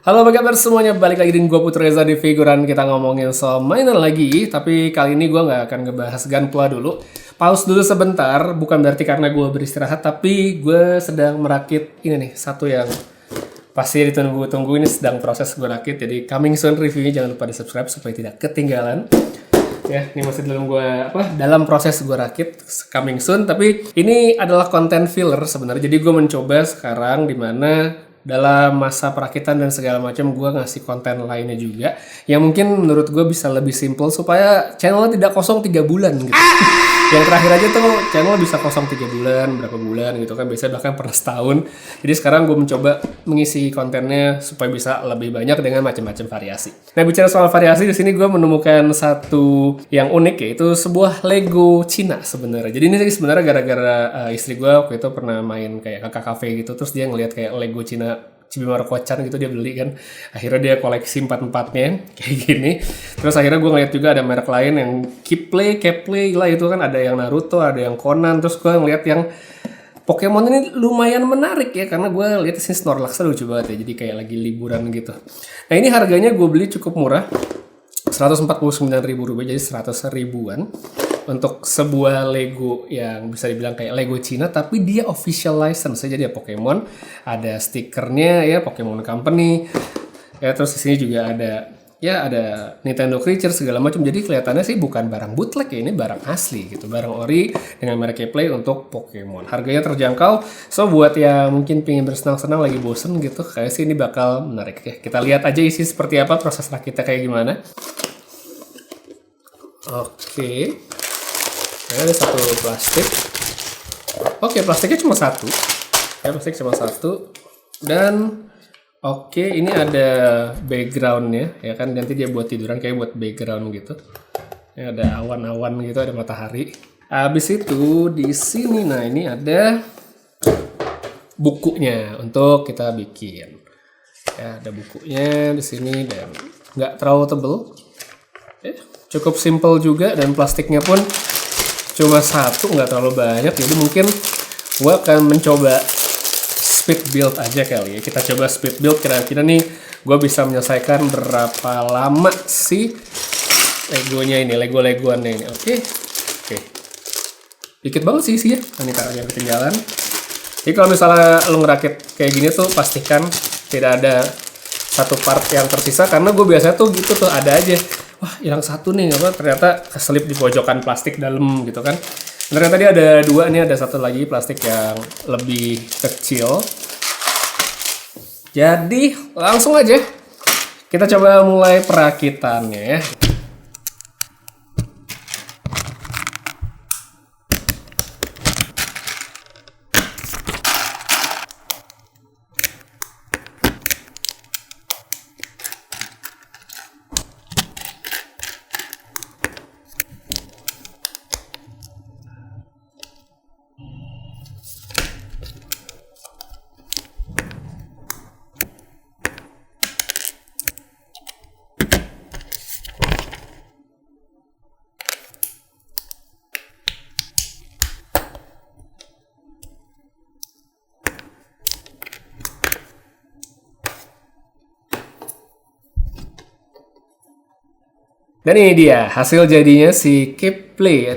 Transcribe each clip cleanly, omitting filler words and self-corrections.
Halo apa kabar semuanya, balik lagi dengan gue Putra Reza di Figuran. Kita ngomongin soal mainan lagi, tapi kali ini gue nggak akan ngebahas Gunpla dulu. Pause dulu sebentar, bukan berarti karena gue beristirahat, tapi gue sedang merakit ini nih, satu yang pasti ditunggu-tunggu, ini sedang proses gue rakit. Jadi coming soon reviewnya, jangan lupa di subscribe supaya tidak ketinggalan. Ya, ini masih dalam proses gue rakit, coming soon. Tapi ini adalah konten filler sebenarnya. Jadi gue mencoba sekarang dimana dalam masa perakitan dan segala macam gue ngasih konten lainnya juga yang mungkin menurut gue bisa lebih simple supaya channelnya tidak kosong 3 bulan gitu. Yang terakhir aja tuh channel bisa kosong 3 bulan, berapa bulan gitu kan, biasanya bahkan pernah setahun. Jadi sekarang gue mencoba mengisi kontennya supaya bisa lebih banyak dengan macam-macam variasi. Nah, bicara soal variasi, di sini gue menemukan satu yang unik, yaitu sebuah Lego Cina sebenarnya. Jadi ini sebenarnya gara-gara istri gue waktu itu pernah main kayak kakak cafe gitu, terus dia ngelihat kayak Lego Cina Cibimar Kocan gitu, dia beli kan, akhirnya dia koleksi 4-4-nya kayak gini. Terus akhirnya gue ngeliat juga ada merek lain yang Keyplay lah, itu kan ada yang Naruto, ada yang Conan. Terus gue ngeliat yang Pokemon ini lumayan menarik ya, karena gue lihat sini Snorlax lucu banget ya, jadi kayak lagi liburan gitu. Nah, ini harganya gue beli cukup murah, Rp149.000, jadi 100 ribuan untuk sebuah Lego yang bisa dibilang kayak Lego Cina, tapi dia official license. Jadi ya Pokemon, ada stikernya ya, Pokemon Company ya, terus di sini juga ada Nintendo Creature segala macam. Jadi kelihatannya sih bukan barang bootleg ya, ini barang asli gitu, barang ori dengan merek Keyplay untuk Pokemon. Harganya terjangkau, so buat yang mungkin pengen bersenang-senang lagi bosen gitu, kayak sih ini bakal menarik ya. Kita lihat aja isi seperti apa, proses rakitnya kayak gimana. Oke. Ada satu plastik. Oke, plastiknya cuma satu. Ya, plastik cuma satu. Dan oke, ini ada backgroundnya, ya kan, nanti dia buat tiduran kayak buat background gitu. Ini ada awan-awan gitu, ada matahari. Habis itu di sini, nah ini ada bukunya untuk kita bikin. Ya, ada bukunya di sini dan nggak terlalu tebel. Cukup simple juga, dan plastiknya pun cuma satu, nggak terlalu banyak. Jadi mungkin gue akan mencoba speed build aja kali ya. Kita coba speed build, kira-kira nih gue bisa menyelesaikan berapa lama sih Legonya ini, Lego-Legoannya ini. Oke. Dikit banget sih isinya. Ini taruhnya ketinggalan. Jadi kalau misalnya lo ngerakit kayak gini tuh, pastikan tidak ada satu part yang tersisa, karena gue biasanya tuh gitu tuh, ada aja, wah hilang satu nih, ternyata keselip di pojokan plastik dalam gitu kan. Ternyata tadi ada dua, nih ada satu lagi plastik yang lebih kecil. Jadi langsung aja kita coba mulai perakitannya ya. Dan ini dia hasil jadinya si Keyplay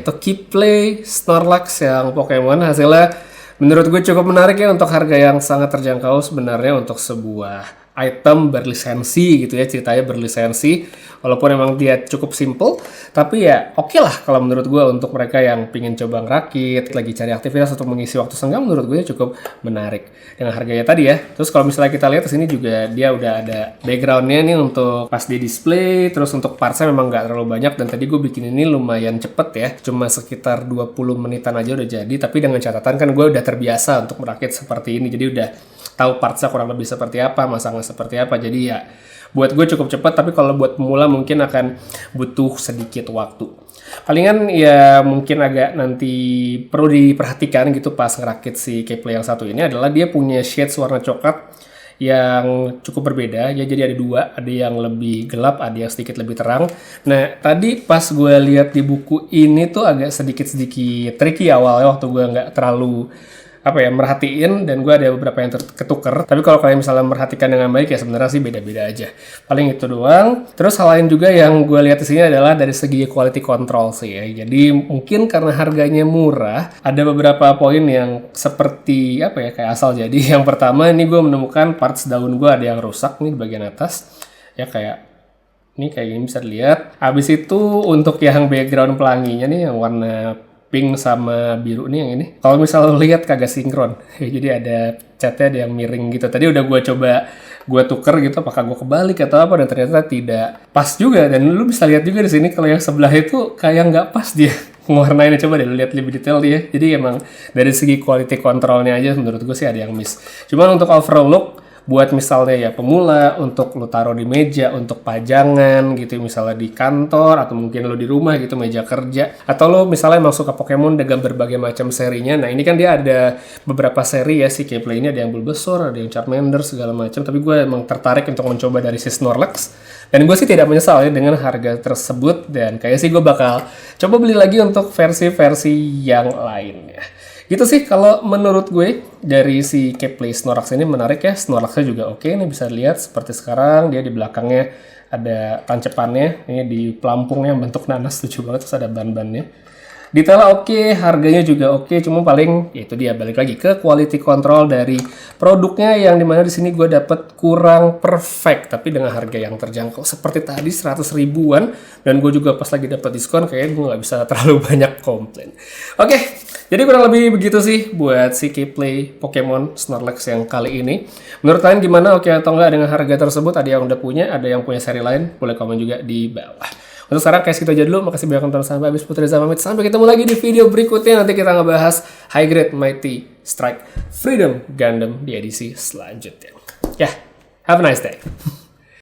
Snorlax yang Pokemon. Hasilnya menurut gue cukup menarik ya, untuk harga yang sangat terjangkau sebenarnya untuk sebuah item berlisensi gitu ya, ceritanya berlisensi. Walaupun emang dia cukup simple, tapi ya oke lah kalau menurut gue untuk mereka yang pingin coba ngerakit, lagi cari aktivitas untuk mengisi waktu senggang, menurut gue cukup menarik dengan harganya tadi ya. Terus kalau misalnya kita lihat di sini juga dia udah ada backgroundnya nih untuk pas di display. Terus untuk partsnya memang nggak terlalu banyak, dan tadi gue bikin ini lumayan cepet ya, cuma sekitar 20 menitan aja udah jadi. Tapi dengan catatan kan gue udah terbiasa untuk merakit seperti ini, jadi udah tahu partsnya kurang lebih seperti apa, masangnya seperti apa. Jadi ya buat gue cukup cepat, tapi kalau buat pemula mungkin akan butuh sedikit waktu. Palingan ya mungkin agak nanti perlu diperhatikan gitu pas ngerakit si Keyplay yang satu ini adalah dia punya shades warna coklat yang cukup berbeda ya. Jadi ada dua, ada yang lebih gelap, ada yang sedikit lebih terang. Nah tadi pas gue lihat di buku ini tuh agak sedikit tricky awalnya waktu gue nggak terlalu apa ya, merhatiin, dan gue ada beberapa yang ketuker. Tapi kalau kalian misalnya merhatikan dengan baik ya sebenarnya sih beda-beda aja. Paling itu doang. Terus hal lain juga yang gue lihat di sini adalah dari segi quality control sih ya. Jadi mungkin karena harganya murah, ada beberapa poin yang seperti apa ya, kayak asal jadi. Yang pertama ini gue menemukan parts daun gue ada yang rusak nih di bagian atas. Ya kayak ini kayak gini bisa dilihat. Habis itu untuk yang background pelanginya nih yang warna pink sama biru nih yang ini. Kalau misalnya lihat kagak sinkron. Jadi ada catnya ada yang miring gitu. Tadi udah gue tuker gitu apakah gue kebalik atau apa, dan ternyata tidak pas juga. Dan lu bisa lihat juga di sini kalau yang sebelah itu kayak nggak pas dia ngewarnainnya. Coba deh lu lihat lebih detail dia. Jadi emang dari segi quality controlnya aja menurut gue sih ada yang miss. Cuman untuk overall look, buat misalnya ya pemula, untuk lo taruh di meja, untuk pajangan gitu, misalnya di kantor, atau mungkin lo di rumah gitu, meja kerja, atau lo misalnya emang suka Pokemon dengan berbagai macam serinya. Nah ini kan dia ada beberapa seri ya si Keyplay ini, ada yang Bulbasaur, ada yang Charmander, segala macam, tapi gue emang tertarik untuk mencoba dari si Snorlax, dan gue sih tidak menyesal ya dengan harga tersebut, dan kayak sih gue bakal coba beli lagi untuk versi-versi yang lainnya. Gitu sih kalau menurut gue dari si Keyplay Snorlax ini menarik ya. Snorlaxnya juga oke nih, bisa lihat seperti sekarang dia di belakangnya ada tancepannya, ini di pelampungnya bentuk nanas, lucu banget, terus ada ban-bannya. Detailnya oke, harganya juga oke, cuma paling ya itu dia, balik lagi ke quality control dari produknya yang dimana di sini gue dapet kurang perfect, tapi dengan harga yang terjangkau seperti tadi 100 ribuan, dan gue juga pas lagi dapat diskon kayaknya gue nggak bisa terlalu banyak komplain. Oke, jadi kurang lebih begitu sih buat si Keyplay Pokemon Snorlax yang kali ini. Menurut kalian gimana, oke atau enggak dengan harga tersebut? Ada yang udah punya, ada yang punya seri lain, boleh komen juga di bawah. Untuk sekarang kayak segitu aja dulu. Makasih banyak nonton sampai habis. Putri Reza pamit. Sampai ketemu lagi di video berikutnya. Nanti kita ngebahas High Grade Mighty Strike Freedom Gundam di edisi selanjutnya. Ya, have a nice day.